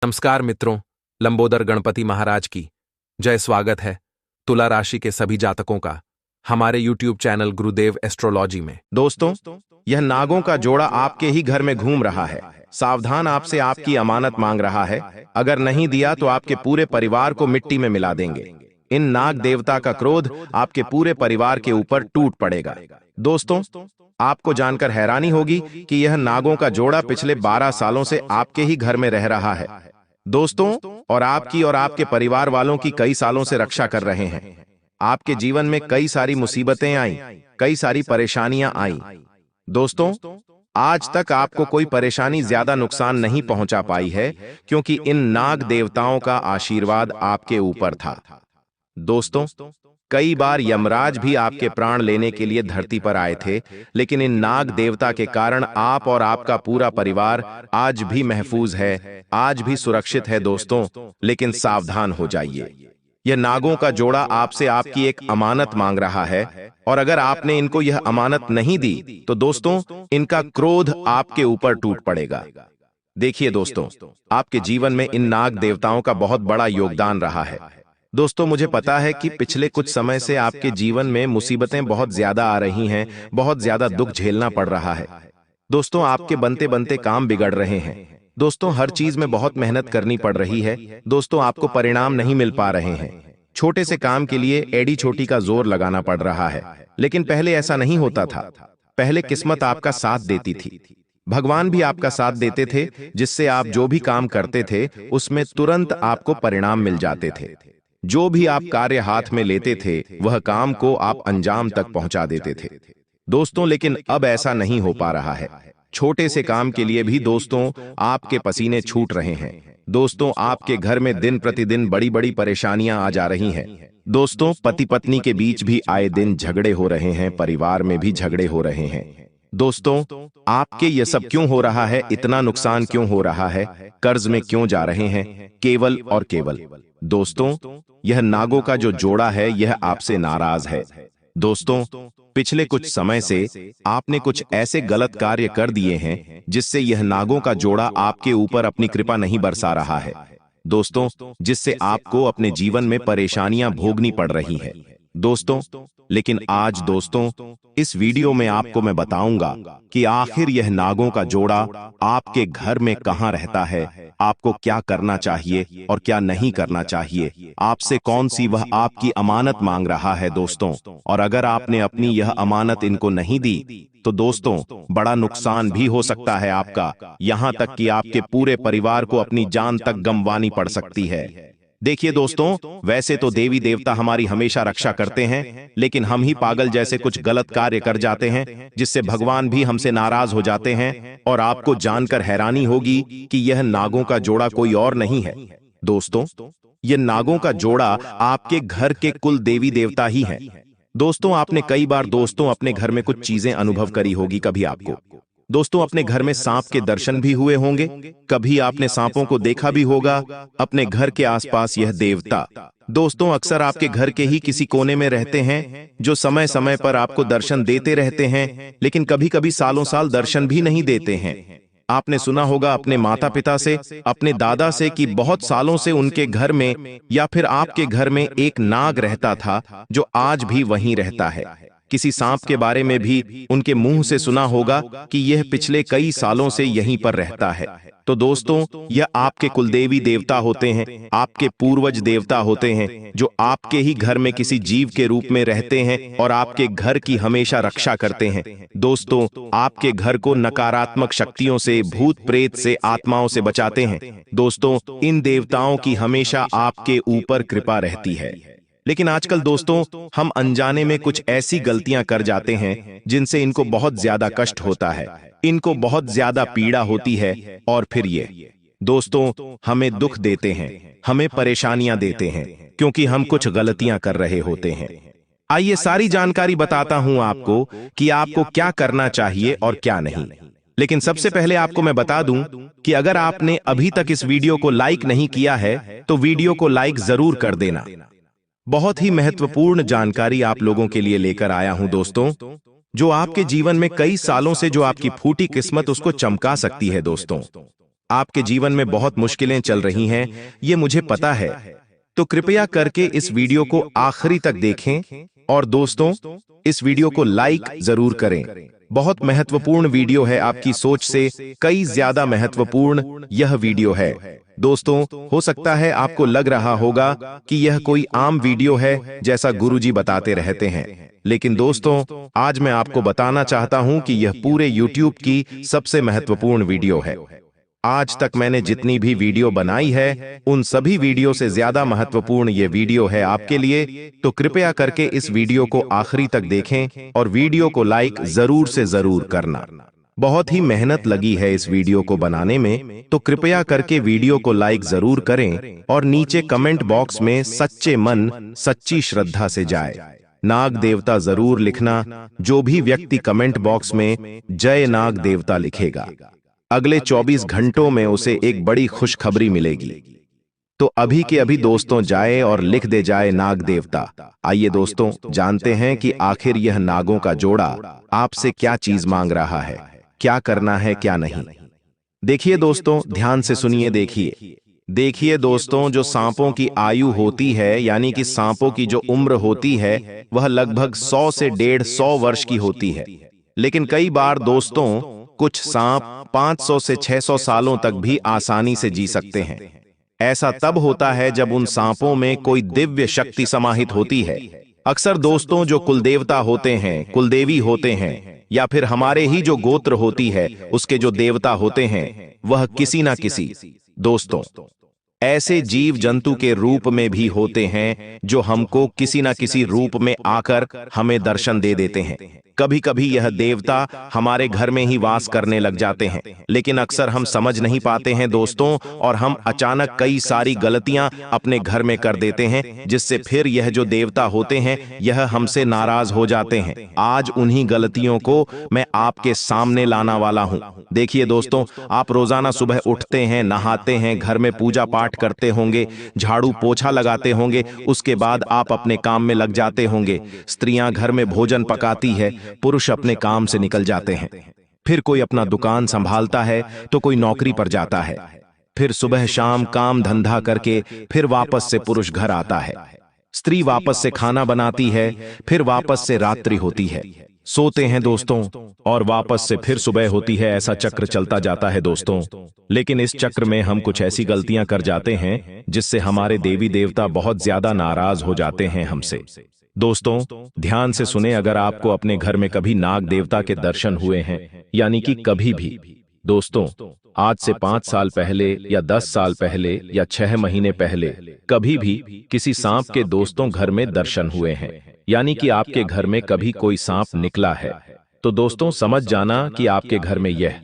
नमस्कार मित्रों, लंबोदर गणपति महाराज की जय। स्वागत है तुला राशि के सभी जातकों का हमारे YouTube चैनल गुरुदेव एस्ट्रोलॉजी में। दोस्तों, यह नागों का जोड़ा आपके ही घर में घूम रहा है। सावधान, आपसे आपकी अमानत मांग रहा है। अगर नहीं दिया तो आपके पूरे परिवार को मिट्टी में मिला देंगे। इन नाग देवता का क्रोध आपके पूरे परिवार के ऊपर टूट पड़ेगा। दोस्तों, आपको जानकर हैरानी होगी कि यह नागों का जोड़ा पिछले 12 सालों से आपके ही घर में रह रहा है। दोस्तों, और आपके परिवार वालों की कई सालों से रक्षा कर रहे हैं। आपके जीवन में कई सारी मुसीबतें आईं, कई सारी परेशानियां आईं। दोस्तों, आज तक आपको कोई परेशानी ज्यादा नुकसान नहीं पहुंचा पाई है, क्योंकि इन नाग देवताओं का आशीर्वाद आपके ऊपर था। दोस्तों, कई बार यमराज भी आपके प्राण लेने के लिए धरती पर आए थे, लेकिन इन नाग देवता के कारण आप और आपका पूरा परिवार आज भी महफूज है, आज भी सुरक्षित है। दोस्तों, लेकिन सावधान हो जाइए। यह नागों का जोड़ा आपसे आपकी एक अमानत मांग रहा है, और अगर आपने इनको यह अमानत नहीं दी तो दोस्तों, इनका क्रोध आपके ऊपर टूट पड़ेगा। देखिए दोस्तों, आपके जीवन में इन नाग देवताओं का बहुत बड़ा योगदान रहा है। दोस्तों, मुझे पता है कि पिछले कुछ समय से आपके जीवन में मुसीबतें बहुत ज्यादा आ रही हैं, बहुत ज्यादा दुख झेलना पड़ रहा है। दोस्तों, आपके बनते बनते काम बिगड़ रहे हैं। दोस्तों, हर चीज में बहुत मेहनत करनी पड़ रही है। दोस्तों, आपको परिणाम नहीं मिल पा रहे हैं। छोटे से काम के लिए एड़ी छोटी का जोर लगाना पड़ रहा है, लेकिन पहले ऐसा नहीं होता था। पहले किस्मत आपका साथ देती थी, भगवान भी आपका साथ देते थे, जिससे आप जो भी काम करते थे उसमें तुरंत आपको परिणाम मिल जाते थे। जो भी आप कार्य हाथ में लेते थे वह काम को आप अंजाम तक पहुंचा देते थे। दोस्तों, लेकिन अब ऐसा नहीं हो पा रहा है। छोटे से काम के लिए भी दोस्तों आपके पसीने छूट रहे हैं। दोस्तों, आपके घर में दिन प्रतिदिन बड़ी बड़ी परेशानियां आ जा रही हैं। दोस्तों, पति पत्नी के बीच भी आए दिन झगड़े हो रहे हैं, परिवार में भी झगड़े हो रहे हैं। दोस्तों, आपके ये सब क्यों हो रहा है? इतना नुकसान क्यों हो रहा है? कर्ज में क्यों जा रहे हैं? केवल और केवल दोस्तों, यह नागों का जो जोड़ा है यह आपसे नाराज है। दोस्तों, पिछले कुछ समय से आपने कुछ ऐसे गलत कार्य कर दिए हैं जिससे यह नागों का जोड़ा आपके ऊपर अपनी कृपा नहीं बरसा रहा है। दोस्तों, जिससे आपको अपने जीवन में परेशानियां भोगनी पड़ रही है। दोस्तों, लेकिन आज दोस्तों इस वीडियो में आपको मैं बताऊंगा कि आखिर यह नागों का जोड़ा आपके घर में कहां रहता है, आपको क्या करना चाहिए और क्या नहीं करना चाहिए, आपसे कौन सी वह आपकी अमानत मांग रहा है। दोस्तों, और अगर आपने अपनी यह अमानत इनको नहीं दी तो दोस्तों बड़ा नुकसान भी हो सकता है आपका, यहां तक कि आपके पूरे परिवार को अपनी जान तक गंवानी पड़ सकती है। देखिए दोस्तों, वैसे तो देवी देवता हमारी हमेशा रक्षा करते हैं, लेकिन हम ही पागल जैसे कुछ गलत कार्य कर जाते हैं, जिससे भगवान भी हमसे नाराज हो जाते हैं। और आपको जानकर हैरानी होगी कि यह नागों का जोड़ा कोई और नहीं है। दोस्तों, यह नागों का जोड़ा आपके घर के कुल देवी देवता ही हैं। दोस्तों, आपने कई बार दोस्तों अपने घर में कुछ चीजें अनुभव करी होगी। कभी आपको दोस्तों अपने घर में सांप के दर्शन भी हुए होंगे, कभी आपने सांपों को देखा भी होगा अपने घर के आसपास। यह देवता दोस्तों अक्सर आपके घर के ही किसी कोने में रहते हैं, जो समय समय पर आपको दर्शन देते रहते हैं, लेकिन कभी कभी सालों साल दर्शन भी नहीं देते हैं। आपने सुना होगा अपने माता पिता से, अपने दादा से कि बहुत सालों से उनके घर में या फिर आपके घर में एक नाग रहता था, जो आज भी वहीं रहता है। किसी सांप के बारे में भी उनके मुंह से सुना होगा कि यह पिछले कई सालों से यहीं पर रहता है। तो दोस्तों, यह आपके कुलदेवी देवता होते हैं, आपके पूर्वज देवता होते हैं, जो आपके ही घर में किसी जीव के रूप में रहते हैं और आपके घर की हमेशा रक्षा करते हैं। दोस्तों, आपके घर को नकारात्मक शक्तियों से, भूत प्रेत से, आत्माओं से बचाते हैं। दोस्तों, इन देवताओं की हमेशा आपके ऊपर कृपा रहती है। लेकिन आजकल दोस्तों हम अनजाने में कुछ ऐसी गलतियां कर जाते हैं जिनसे इनको बहुत ज्यादा कष्ट होता है, इनको बहुत ज्यादा पीड़ा होती है, और फिर ये दोस्तों हमें दुख देते हैं, हमें परेशानियां देते हैं, क्योंकि हम कुछ गलतियां कर रहे होते हैं। आइए सारी जानकारी बताता हूं आपको कि आपको क्या करना चाहिए और क्या नहीं। लेकिन सबसे पहले आपको मैं बता दूं कि अगर आपने अभी तक इस वीडियो को लाइक नहीं किया है तो वीडियो को लाइक जरूर कर देना। बहुत ही महत्वपूर्ण जानकारी आप लोगों के लिए लेकर आया हूं दोस्तों, जो आपके जीवन में कई सालों से जो आपकी फूटी किस्मत उसको चमका सकती है। दोस्तों, आपके जीवन में बहुत मुश्किलें चल रही हैं, ये मुझे पता है। तो कृपया करके इस वीडियो को आखिरी तक देखें और दोस्तों, इस वीडियो को लाइक जरूर करें। बहुत महत्वपूर्ण वीडियो है, आपकी सोच से कई ज्यादा महत्वपूर्ण यह वीडियो है। दोस्तों, हो सकता है आपको लग रहा होगा कि यह कोई आम वीडियो है जैसा गुरुजी बताते रहते हैं, लेकिन दोस्तों, आज मैं आपको बताना चाहता हूं कि यह पूरे YouTube की सबसे महत्वपूर्ण वीडियो है। आज तक मैंने जितनी भी वीडियो बनाई है, उन सभी वीडियो से ज्यादा महत्वपूर्ण ये वीडियो है आपके लिए। तो कृपया करके इस वीडियो को आखिरी तक देखें और वीडियो को लाइक जरूर से जरूर करना। बहुत ही मेहनत लगी है इस वीडियो को बनाने में, तो कृपया करके वीडियो को लाइक जरूर करें और नीचे कमेंट बॉक्स में सच्चे मन सच्ची श्रद्धा से जाए नाग देवता जरूर लिखना। जो भी व्यक्ति कमेंट बॉक्स में जय नाग देवता लिखेगा, अगले 24 घंटों में उसे एक बड़ी खुशखबरी मिलेगी। तो अभी के अभी दोस्तों जाए और लिख दे जाए नाग देवता। आइए दोस्तों, जानते हैं कि आखिर यह नागों का जोड़ा आपसे क्या चीज मांग रहा है, क्या करना है क्या नहीं। देखिए दोस्तों, ध्यान से सुनिए। देखिए दोस्तों, जो सांपों की आयु होती है, यानी कि सांपों की जो उम्र होती है, वह लगभग 100 से 150 वर्ष की होती है। लेकिन कई बार दोस्तों, कुछ सांप 500 से 600 सालों तक भी आसानी से जी सकते हैं। ऐसा तब होता है जब उन सांपों में कोई दिव्य शक्ति समाहित होती है। अक्सर दोस्तों, जो कुलदेवता होते हैं, कुलदेवी होते हैं, या फिर हमारे ही जो गोत्र होती है उसके जो देवता होते हैं, वह किसी ना किसी दोस्तों ऐसे जीव जंतु के रूप में भी होते हैं जो हमको किसी ना किसी रूप में आकर हमें दर्शन दे देते हैं। कभी कभी यह देवता हमारे घर में ही वास करने लग जाते हैं, लेकिन अक्सर हम समझ नहीं पाते हैं दोस्तों, और हम अचानक कई सारी गलतियां अपने घर में कर देते हैं, जिससे फिर यह जो देवता होते हैं यह हमसे नाराज हो जाते हैं। आज उन्हीं गलतियों को मैं आपके सामने लाना वाला हूं। देखिए दोस्तों, आप रोजाना सुबह उठते हैं, नहाते हैं, घर में पूजा पाठ करते होंगे, झाड़ू पोछा लगाते होंगे, उसके बाद आप अपने काम में लग जाते होंगे। स्त्रियां घर में भोजन पकाती है, पुरुष अपने काम से निकल जाते हैं। फिर कोई अपना दुकान संभालता है तो कोई नौकरी पर जाता है। फिर सुबह शाम काम धंधा करके फिर वापस से पुरुष घर आता है। स्त्री वापस से खाना बनाती है, फिर वापस से रात्रि होती है, सोते हैं दोस्तों, और वापस से फिर सुबह होती है। ऐसा चक्र चलता जाता है दोस्तों। लेकिन इस चक्र में हम कुछ ऐसी गलतियां कर जाते हैं जिससे हमारे देवी देवता बहुत ज्यादा नाराज हो जाते हैं हमसे। दोस्तों, ध्यान से सुने, अगर आपको अपने घर में कभी नाग देवता के दर्शन हुए हैं, यानी कि कभी भी दोस्तों, आज से 5 साल पहले या 10 साल पहले या 6 महीने पहले कभी भी किसी सांप के दोस्तों घर में दर्शन हुए हैं, यानी कि आपके घर में कभी कोई सांप निकला है, तो दोस्तों समझ जाना कि आपके घर में यह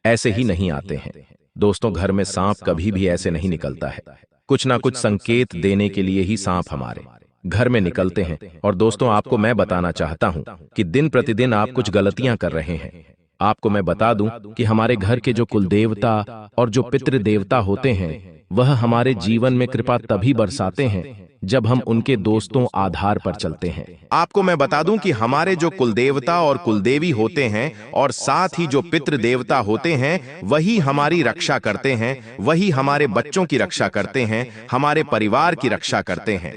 ऐसे ही नहीं आते हैं। दोस्तों, घर में सांप कभी भी ऐसे नहीं निकलता है। कुछ ना कुछ संकेत देने के लिए ही सांप हमारे घर में निकलते हैं। और दोस्तों, आपको मैं बताना चाहता हूं कि दिन प्रतिदिन आप कुछ गलतियां कर रहे हैं। आपको मैं बता दूं कि हमारे घर के जो कुलदेवता और जो पितृ देवता होते हैं, वह हमारे जीवन में कृपा तभी बरसाते हैं जब हम उनके दोस्तों आधार पर चलते हैं। आपको मैं बता दूं कि हमारे जो कुलदेवता और कुलदेवी होते हैं और साथ ही जो पितृ देवता होते हैं, वही हमारी रक्षा करते हैं, वही हमारे बच्चों की रक्षा करते हैं, हमारे परिवार की रक्षा करते हैं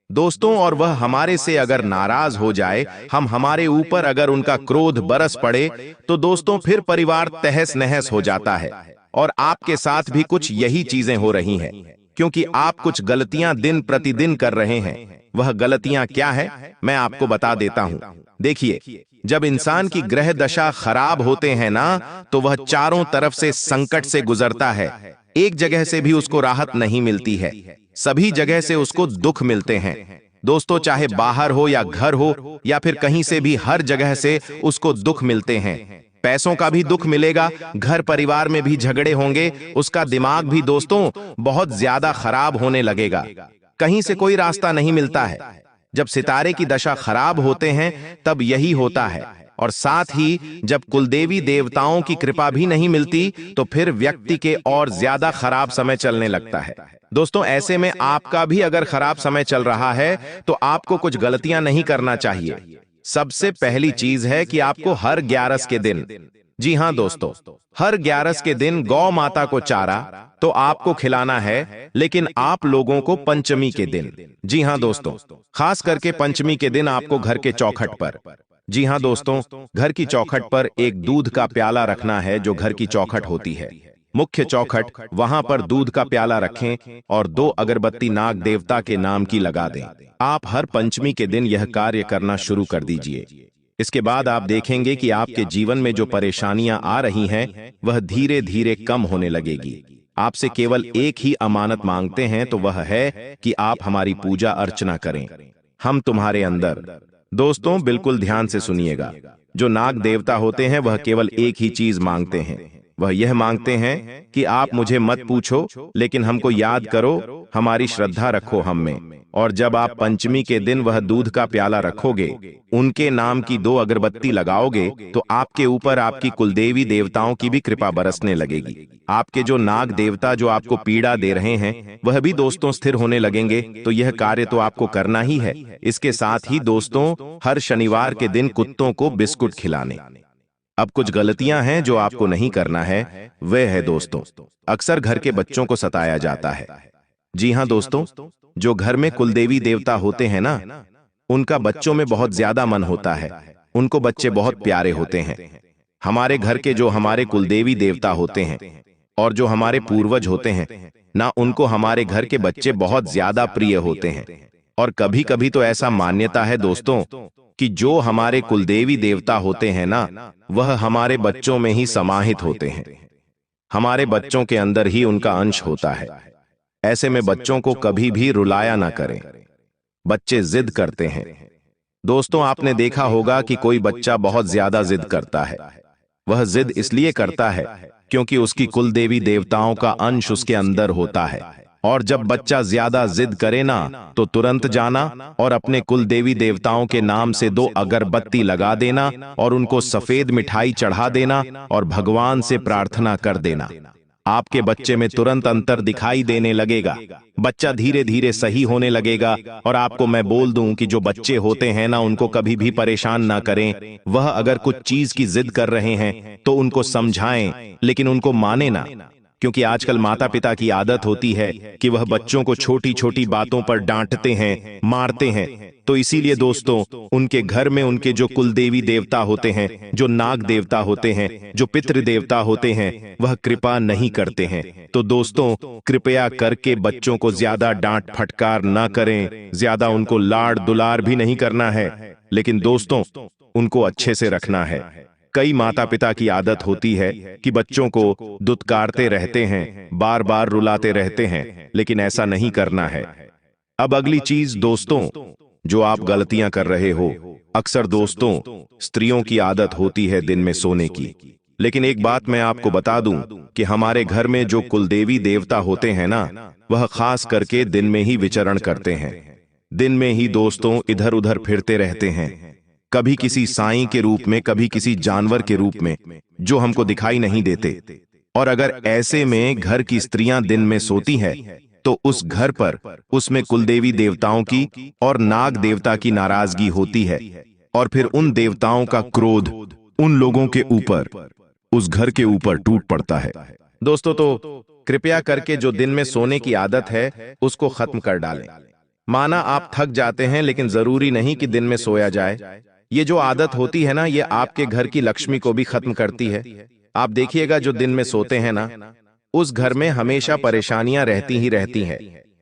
दोस्तों। और वह हमारे से अगर नाराज हो जाए, हमारे ऊपर अगर उनका क्रोध बरस पड़े, तो दोस्तों फिर परिवार तहस नहस हो जाता है। और आपके साथ भी कुछ यही चीजें हो रही हैं, क्योंकि आप कुछ गलतियां दिन प्रतिदिन कर रहे हैं। वह गलतियां क्या है, मैं आपको बता देता हूं। देखिए, जब इंसान की ग्रह दशा खराब होते हैं ना, तो वह चारों तरफ से संकट से गुजरता है। एक जगह से भी उसको राहत नहीं मिलती है, सभी जगह से उसको दुख मिलते हैं दोस्तों। चाहे बाहर हो या घर हो या फिर कहीं से भी, हर जगह से उसको दुख मिलते हैं। पैसों का भी दुख मिलेगा, घर परिवार में भी झगड़े होंगे, उसका दिमाग भी दोस्तों बहुत ज्यादा खराब होने लगेगा, कहीं से कोई रास्ता नहीं मिलता है। जब सितारे की दशा खराब होते हैं तब यही होता है। और साथ ही जब कुलदेवी देवताओं की कृपा भी नहीं मिलती, तो फिर व्यक्ति के और ज्यादा खराब समय चलने लगता है दोस्तों। ऐसे में आपका भी अगर खराब समय चल रहा है, तो आपको कुछ गलतियां नहीं करना चाहिए। सबसे पहली चीज है कि आपको हर 11 के दिन जी हाँ दोस्तों, हर 11 के दिन गौ माता को चारा तो आपको खिलाना है, लेकिन आप लोगों को पंचमी के दिन, जी हाँ दोस्तों, खास करके पंचमी के दिन आपको घर के चौखट पर, जी हाँ दोस्तों, घर की चौखट पर एक दूध का प्याला रखना है। जो घर की चौखट होती है, मुख्य चौखट, वहां पर दूध का प्याला रखें और 2 अगरबत्ती नाग देवता के नाम की लगा दें। आप हर पंचमी के दिन यह कार्य करना शुरू कर दीजिए। इसके बाद आप देखेंगे कि आपके जीवन में जो परेशानियां आ रही हैं, वह धीरे धीरे कम होने लगेगी। आपसे केवल एक ही अमानत मांगते हैं, तो वह है कि आप हमारी पूजा अर्चना करें। हम तुम्हारे अंदर, दोस्तों बिल्कुल ध्यान से सुनिएगा, जो नाग देवता होते हैं वह केवल एक ही चीज मांगते हैं। वह यह मांगते हैं कि आप मुझे मत पूछो, लेकिन हमको याद करो, हमारी श्रद्धा रखो हम में। और जब आप पंचमी के दिन वह दूध का प्याला रखोगे, उनके नाम की 2 अगरबत्ती लगाओगे, तो आपके ऊपर आपकी कुलदेवी देवताओं की भी कृपा बरसने लगेगी। आपके जो नाग देवता जो आपको पीड़ा दे रहे हैं, वह भी दोस्तों स्थिर होने लगेंगे। तो यह कार्य तो आपको करना ही है। इसके साथ ही दोस्तों, हर शनिवार के दिन कुत्तों को बिस्कुट खिलाने। अब कुछ गलतियां हैं जो आपको नहीं करना है, वह है दोस्तों, अक्सर घर के बच्चों को सताया जाता है। जी हाँ दोस्तों, जो घर में कुलदेवी देवता होते हैं ना, उनका बच्चों में बहुत ज्यादा मन होता है। उनको बच्चे बहुत प्यारे होते हैं। हमारे घर के जो हमारे कुलदेवी देवता होते हैं और जो हमारे पूर्वज होते हैं ना, उनको हमारे घर के बच्चे बहुत ज्यादा प्रिय होते हैं। और कभी कभी तो ऐसा मान्यता है दोस्तों कि जो हमारे कुलदेवी देवता होते हैं ना, वह हमारे बच्चों में ही समाहित होते हैं। हमारे बच्चों के अंदर ही उनका अंश होता है। ऐसे में बच्चों को कभी भी रुलाया ना करें। बच्चे जिद करते हैं। दोस्तों आपने देखा होगा कि कोई बच्चा बहुत ज्यादा जिद करता है। वह जिद इसलिए करता है क्योंकि उसकी कुलदेवी देवताओं का अंश उसके अंदर होता है। और जब बच्चा ज्यादा जिद करे ना, तो तुरंत जाना और अपने कुल देवी देवताओं के नाम से 2 अगरबत्ती लगा देना और उनको सफेद मिठाई चढ़ा देना और भगवान से प्रार्थना कर देना। आपके बच्चे में तुरंत अंतर दिखाई देने लगेगा। बच्चा धीरे धीरे सही होने लगेगा। और आपको मैं बोल दूं कि जो बच्चे होते हैं ना, उनको कभी भी परेशान ना करें। वह अगर कुछ चीज की जिद कर रहे हैं तो उनको समझाएं, लेकिन उनको माने ना। क्योंकि आजकल माता पिता की आदत होती है कि वह बच्चों को छोटी छोटी बातों पर डांटते हैं, मारते हैं। तो इसीलिए दोस्तों, उनके घर में उनके जो कुलदेवी देवता होते हैं, जो नाग देवता होते हैं, जो पितृ देवता होते हैं, वह कृपा नहीं करते हैं। तो दोस्तों, कृपया करके बच्चों को ज्यादा डांट फटकार ना करें, ज्यादा उनको लाड़ दुलार भी नहीं करना है, लेकिन दोस्तों उनको अच्छे से रखना है। कई माता पिता की आदत होती है कि बच्चों को दुत्कारते रहते हैं, बार बार रुलाते रहते हैं, लेकिन ऐसा नहीं करना है। अब अगली चीज दोस्तों, जो आप गलतियां कर रहे हो, अक्सर दोस्तों स्त्रियों की आदत होती है दिन में सोने की। लेकिन एक बात मैं आपको बता दूं कि हमारे घर में जो कुलदेवी देवता होते हैं ना, वह खास करके दिन में ही विचरण करते हैं। दिन में ही दोस्तों इधर उधर फिरते रहते हैं, कभी किसी साईं के रूप में, कभी किसी जानवर के रूप में, जो हमको दिखाई नहीं देते। और अगर ऐसे में घर की स्त्रियां दिन में सोती हैं, तो उस घर पर, उसमें कुलदेवी देवताओं की और नाग देवता की नाराजगी होती है। और फिर उन देवताओं का क्रोध उन लोगों के ऊपर, उस घर के ऊपर टूट पड़ता है। दोस्तों तो कृपया करके जो दिन में सोने की आदत है, उसको खत्म कर डालें। माना आप थक जाते हैं, लेकिन जरूरी नहीं कि दिन में सोया जाए। ये जो आदत होती है ना, ये आपके घर की लक्ष्मी को भी खत्म करती है। आप देखिएगा जो दिन में सोते हैं ना, उस घर में हमेशा परेशानियां रहती ही रहती हैं।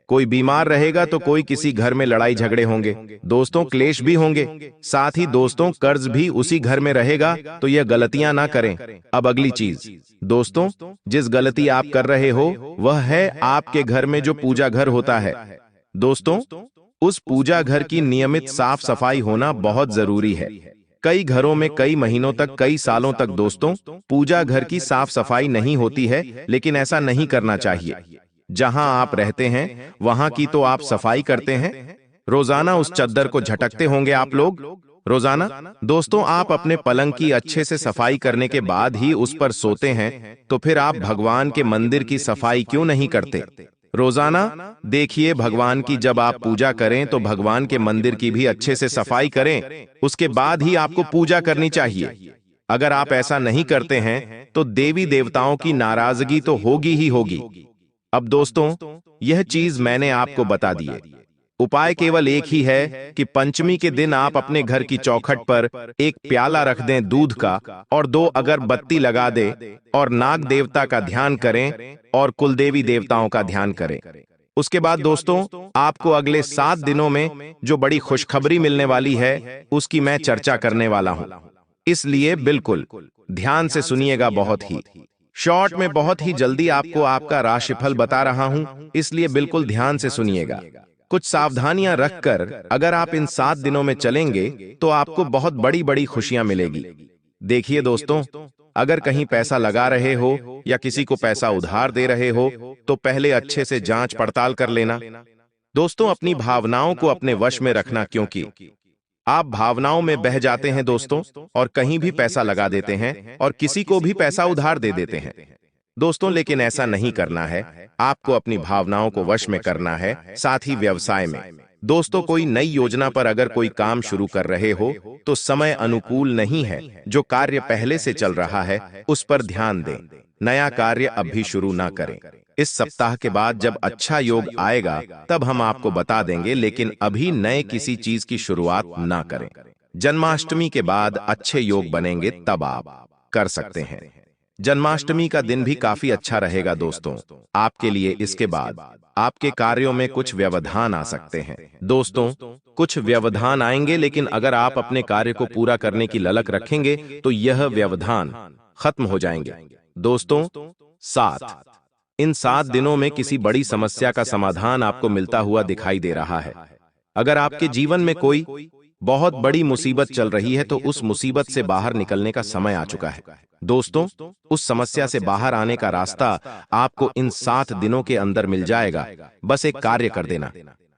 कोई बीमार रहेगा तो कोई किसी घर में लड़ाई झगड़े होंगे, दोस्तों क्लेश भी होंगे, साथ ही दोस्तों कर्ज भी उसी घर में रहेगा। तो यह गलतियां ना करें। अब अगली चीज दोस्तों, जिस गलती आप कर रहे हो, वह है आपके घर में जो पूजा घर होता है। दोस्तों उस पूजा घर की नियमित साफ सफाई होना बहुत जरूरी है। कई घरों में कई महीनों तक, कई सालों तक दोस्तों पूजा घर की साफ सफाई नहीं होती है, लेकिन ऐसा नहीं करना चाहिए। जहां आप रहते हैं वहां की तो आप सफाई करते हैं, रोजाना उस चद्दर को झटकते होंगे आप लोग रोजाना। दोस्तों आप अपने पलंग की अच्छे से सफाई करने के बाद ही उस पर सोते हैं, तो फिर आप भगवान के मंदिर की सफाई क्यों नहीं करते रोजाना? देखिए, भगवान की जब आप पूजा करें तो भगवान के मंदिर की भी अच्छे से सफाई करें, उसके बाद ही आपको पूजा करनी चाहिए। अगर आप ऐसा नहीं करते हैं तो देवी देवताओं की नाराजगी तो होगी ही होगी। अब दोस्तों, यह चीज मैंने आपको बता दी है। उपाय केवल एक ही है कि पंचमी के दिन आप अपने घर की चौखट पर एक प्याला रख दें दूध का और 2 अगरबत्ती लगा दें और नाग देवता का ध्यान करें और कुलदेवी देवताओं का ध्यान करें। उसके बाद दोस्तों, आपको अगले 7 दिनों में जो बड़ी खुशखबरी मिलने वाली है उसकी मैं चर्चा करने वाला हूं। इसलिए बिल्कुल ध्यान से सुनिएगा। बहुत ही शॉर्ट में बहुत ही जल्दी आपको आपका राशिफल बता रहा हूं, इसलिए बिल्कुल ध्यान से सुनिएगा। कुछ सावधानियां रखकर अगर आप इन 7 दिनों में चलेंगे तो आपको बहुत बड़ी बड़ी खुशियां मिलेगी। देखिए दोस्तों, अगर कहीं पैसा लगा रहे हो या किसी को पैसा उधार दे रहे हो तो पहले अच्छे से जांच पड़ताल कर लेना। दोस्तों, अपनी भावनाओं को अपने वश में रखना, क्योंकि आप भावनाओं में बह जाते हैं दोस्तों और कहीं भी पैसा लगा देते हैं और किसी को भी पैसा उधार दे देते हैं दोस्तों। लेकिन ऐसा नहीं करना है, आपको अपनी भावनाओं को वश में करना है। साथ ही व्यवसाय में दोस्तों, कोई नई योजना पर अगर कोई काम शुरू कर रहे हो तो समय अनुकूल नहीं है। जो कार्य पहले से चल रहा है उस पर ध्यान दें, नया कार्य अभी शुरू ना करें। इस सप्ताह के बाद जब अच्छा योग आएगा तब हम आपको बता देंगे, लेकिन अभी नए किसी चीज की शुरुआत ना करें। जन्माष्टमी के बाद अच्छे योग बनेंगे तब आप कर सकते हैं। जन्माष्टमी का दिन भी काफी अच्छा रहेगा दोस्तों आपके लिए। इसके बाद आपके कार्यों में कुछ व्यवधान आ सकते हैं दोस्तों, कुछ व्यवधान आएंगे, लेकिन अगर आप अपने कार्य को पूरा करने की ललक रखेंगे तो यह व्यवधान खत्म हो जाएंगे दोस्तों। इन 7 दिनों में किसी बड़ी समस्या का समाधान आपको मिलता हुआ दिखाई दे रहा है। अगर आपके जीवन में कोई बहुत बड़ी मुसीबत चल रही है तो उस मुसीबत से बाहर निकलने का समय आ चुका है दोस्तों। उस समस्या से बाहर आने का रास्ता आपको इन 7 दिनों के अंदर मिल जाएगा। बस एक कार्य कर देना,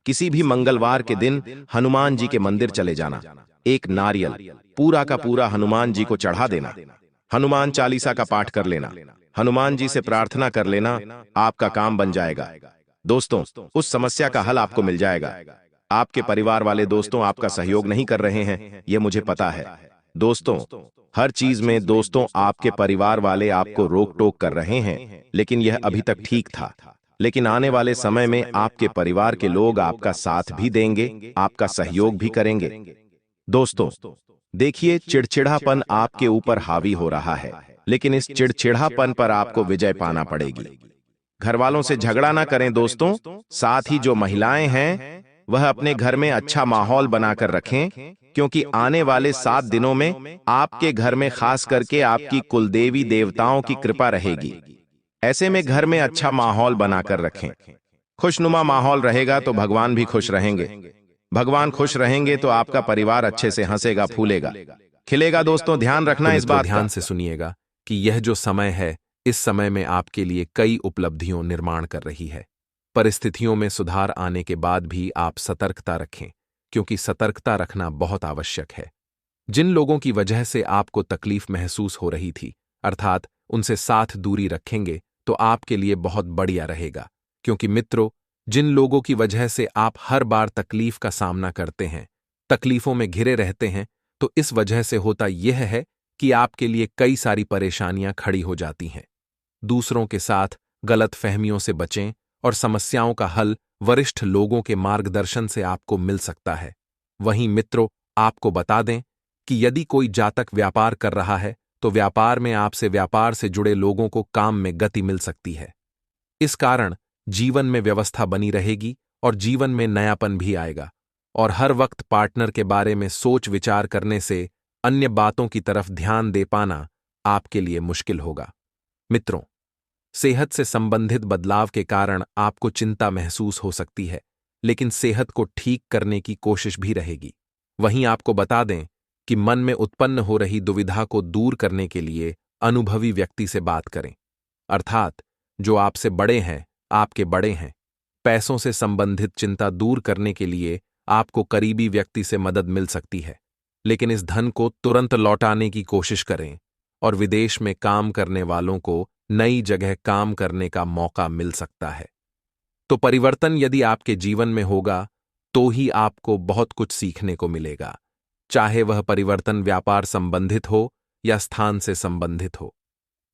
किसी भी मंगलवार के दिन हनुमान जी के मंदिर चले जाना, एक नारियल पूरा का पूरा हनुमान जी को चढ़ा देना, हनुमान चालीसा का पाठ कर लेना, हनुमान जी से प्रार्थना कर लेना, आपका काम बन जाएगा दोस्तों। उस समस्या का हल आपको मिल जाएगा। आपके परिवार वाले दोस्तों आपका सहयोग नहीं कर रहे हैं, यह मुझे पता है दोस्तों। हर चीज में दोस्तों आपके परिवार वाले आपको रोक टोक कर रहे हैं, लेकिन यह अभी तक ठीक था। लेकिन आने वाले समय में आपके परिवार के लोग आपका साथ भी देंगे, आपका सहयोग भी करेंगे दोस्तों। देखिए, चिड़चिड़ापन आपके ऊपर हावी हो रहा है, लेकिन इस चिड़चिड़ापन पर आपको विजय पाना पड़ेगी। घर वालों से झगड़ा ना करें दोस्तों। साथ ही जो महिलाएं हैं वह अपने घर में अच्छा माहौल बनाकर रखें, क्योंकि आने वाले 7 दिनों में आपके घर में खास करके आपकी कुलदेवी देवताओं की कृपा रहेगी। ऐसे में घर में अच्छा माहौल बनाकर रखें। खुशनुमा माहौल रहेगा तो भगवान भी खुश रहेंगे। भगवान खुश रहेंगे तो आपका परिवार अच्छे से हंसेगा, फूलेगा, खिलेगा दोस्तों। ध्यान रखना इस बात का। ध्यान से सुनिएगा कि यह जो समय है, इस समय में आपके लिए कई उपलब्धियों निर्माण कर रही है। परिस्थितियों में सुधार आने के बाद भी आप सतर्कता रखें, क्योंकि सतर्कता रखना बहुत आवश्यक है। जिन लोगों की वजह से आपको तकलीफ महसूस हो रही थी, अर्थात उनसे साथ दूरी रखेंगे तो आपके लिए बहुत बढ़िया रहेगा। क्योंकि मित्रों, जिन लोगों की वजह से आप हर बार तकलीफ का सामना करते हैं, तकलीफों में घिरे रहते हैं, तो इस वजह से होता यह है कि आपके लिए कई सारी परेशानियां खड़ी हो जाती हैं। दूसरों के साथ गलत फहमियों से बचें और समस्याओं का हल वरिष्ठ लोगों के मार्गदर्शन से आपको मिल सकता है। वहीं मित्रों, आपको बता दें कि यदि कोई जातक व्यापार कर रहा है तो व्यापार में आपसे व्यापार से जुड़े लोगों को काम में गति मिल सकती है। इस कारण जीवन में व्यवस्था बनी रहेगी और जीवन में नयापन भी आएगा। और हर वक्त पार्टनर के बारे में सोच विचार करने से अन्य बातों की तरफ ध्यान दे पाना आपके लिए मुश्किल होगा। मित्रों, सेहत से संबंधित बदलाव के कारण आपको चिंता महसूस हो सकती है, लेकिन सेहत को ठीक करने की कोशिश भी रहेगी। वहीं आपको बता दें कि मन में उत्पन्न हो रही दुविधा को दूर करने के लिए अनुभवी व्यक्ति से बात करें, अर्थात जो आपसे बड़े हैं, आपके बड़े हैं। पैसों से संबंधित चिंता दूर करने के लिए आपको करीबी व्यक्ति से मदद मिल सकती है, लेकिन इस धन को तुरंत लौटाने की कोशिश करें। और विदेश में काम करने वालों को नई जगह काम करने का मौका मिल सकता है। तो परिवर्तन यदि आपके जीवन में होगा तो ही आपको बहुत कुछ सीखने को मिलेगा, चाहे वह परिवर्तन व्यापार संबंधित हो या स्थान से संबंधित हो।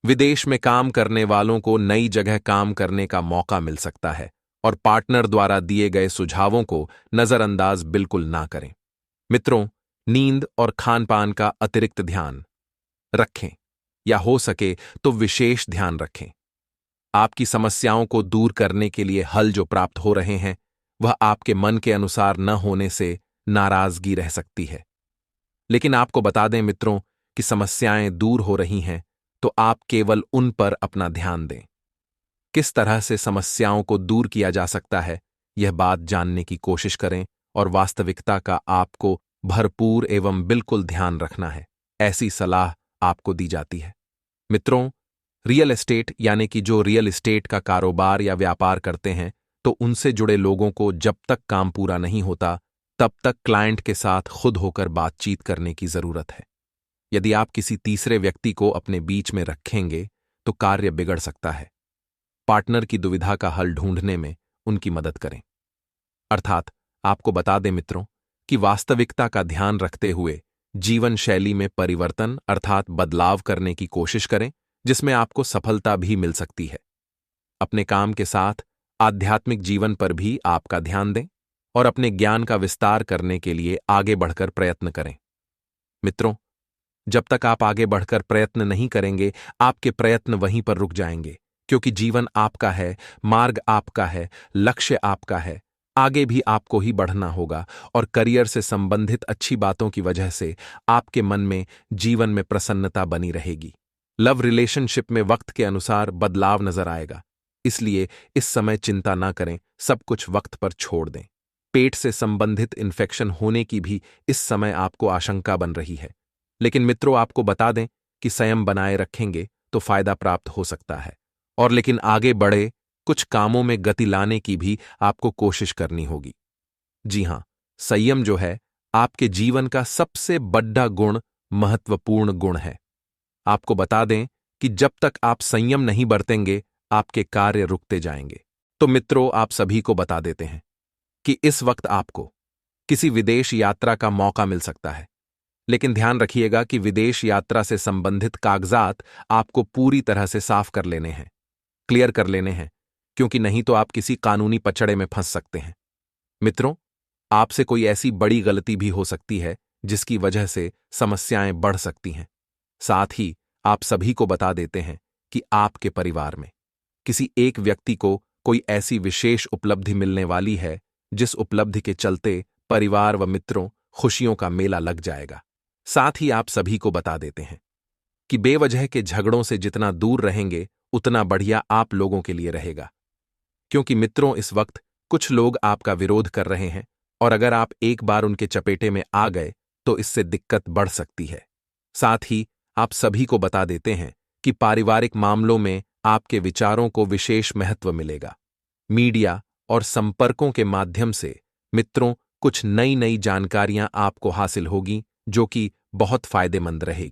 विदेश में काम करने वालों को नई जगह काम करने का मौका मिल सकता है और पार्टनर द्वारा दिए गए सुझावों को नजरअंदाज बिल्कुल ना करें। मित्रों, नींद और खान-पान का अतिरिक्त ध्यान रखें या हो सके तो विशेष ध्यान रखें। आपकी समस्याओं को दूर करने के लिए हल जो प्राप्त हो रहे हैं वह आपके मन के अनुसार न होने से नाराजगी रह सकती है। लेकिन आपको बता दें मित्रों कि समस्याएं दूर हो रही हैं तो आप केवल उन पर अपना ध्यान दें। किस तरह से समस्याओं को दूर किया जा सकता है यह बात जानने की कोशिश करें और वास्तविकता का आपको भरपूर एवं बिल्कुल ध्यान रखना है, ऐसी सलाह आपको दी जाती है। मित्रों, रियल एस्टेट यानी कि जो रियल एस्टेट का कारोबार या व्यापार करते हैं तो उनसे जुड़े लोगों को जब तक काम पूरा नहीं होता तब तक क्लाइंट के साथ खुद होकर बातचीत करने की जरूरत है। यदि आप किसी तीसरे व्यक्ति को अपने बीच में रखेंगे तो कार्य बिगड़ सकता है। पार्टनर की दुविधा का हल ढूंढने में उनकी मदद करें। अर्थात आपको बता दें मित्रों कि वास्तविकता का ध्यान रखते हुए जीवन शैली में परिवर्तन अर्थात बदलाव करने की कोशिश करें जिसमें आपको सफलता भी मिल सकती है। अपने काम के साथ आध्यात्मिक जीवन पर भी आपका ध्यान दें और अपने ज्ञान का विस्तार करने के लिए आगे बढ़कर प्रयत्न करें। मित्रों, जब तक आप आगे बढ़कर प्रयत्न नहीं करेंगे आपके प्रयत्न वहीं पर रुक जाएंगे, क्योंकि जीवन आपका है, मार्ग आपका है, लक्ष्य आपका है। आगे भी आपको ही बढ़ना होगा और करियर से संबंधित अच्छी बातों की वजह से आपके मन में जीवन में प्रसन्नता बनी रहेगी। लव रिलेशनशिप में वक्त के अनुसार बदलाव नजर आएगा, इसलिए इस समय चिंता ना करें, सब कुछ वक्त पर छोड़ दें। पेट से संबंधित इन्फेक्शन होने की भी इस समय आपको आशंका बन रही है, लेकिन मित्रों आपको बता दें कि संयम बनाए रखेंगे तो फायदा प्राप्त हो सकता है और लेकिन आगे बढ़े कुछ कामों में गति लाने की भी आपको कोशिश करनी होगी। जी हां, संयम जो है आपके जीवन का सबसे बड़ा गुण, महत्वपूर्ण गुण है। आपको बता दें कि जब तक आप संयम नहीं बरतेंगे आपके कार्य रुकते जाएंगे। तो मित्रों, आप सभी को बता देते हैं कि इस वक्त आपको किसी विदेश यात्रा का मौका मिल सकता है, लेकिन ध्यान रखिएगा कि विदेश यात्रा से संबंधित कागजात आपको पूरी तरह से साफ कर लेने हैं, क्लियर कर लेने हैं, क्योंकि नहीं तो आप किसी कानूनी पचड़े में फंस सकते हैं। मित्रों, आपसे कोई ऐसी बड़ी गलती भी हो सकती है जिसकी वजह से समस्याएं बढ़ सकती हैं। साथ ही आप सभी को बता देते हैं कि आपके परिवार में किसी एक व्यक्ति को कोई ऐसी विशेष उपलब्धि मिलने वाली है जिस उपलब्धि के चलते परिवार व मित्रों खुशियों का मेला लग जाएगा। साथ ही आप सभी को बता देते हैं कि बेवजह के झगड़ों से जितना दूर रहेंगे उतना बढ़िया आप लोगों के लिए रहेगा, क्योंकि मित्रों इस वक्त कुछ लोग आपका विरोध कर रहे हैं और अगर आप एक बार उनके चपेटे में आ गए तो इससे दिक्कत बढ़ सकती है। साथ ही आप सभी को बता देते हैं कि पारिवारिक मामलों में आपके विचारों को विशेष महत्व मिलेगा। मीडिया और संपर्कों के माध्यम से मित्रों कुछ नई नई जानकारियां आपको हासिल होगी जो कि बहुत फायदेमंद रहेगी।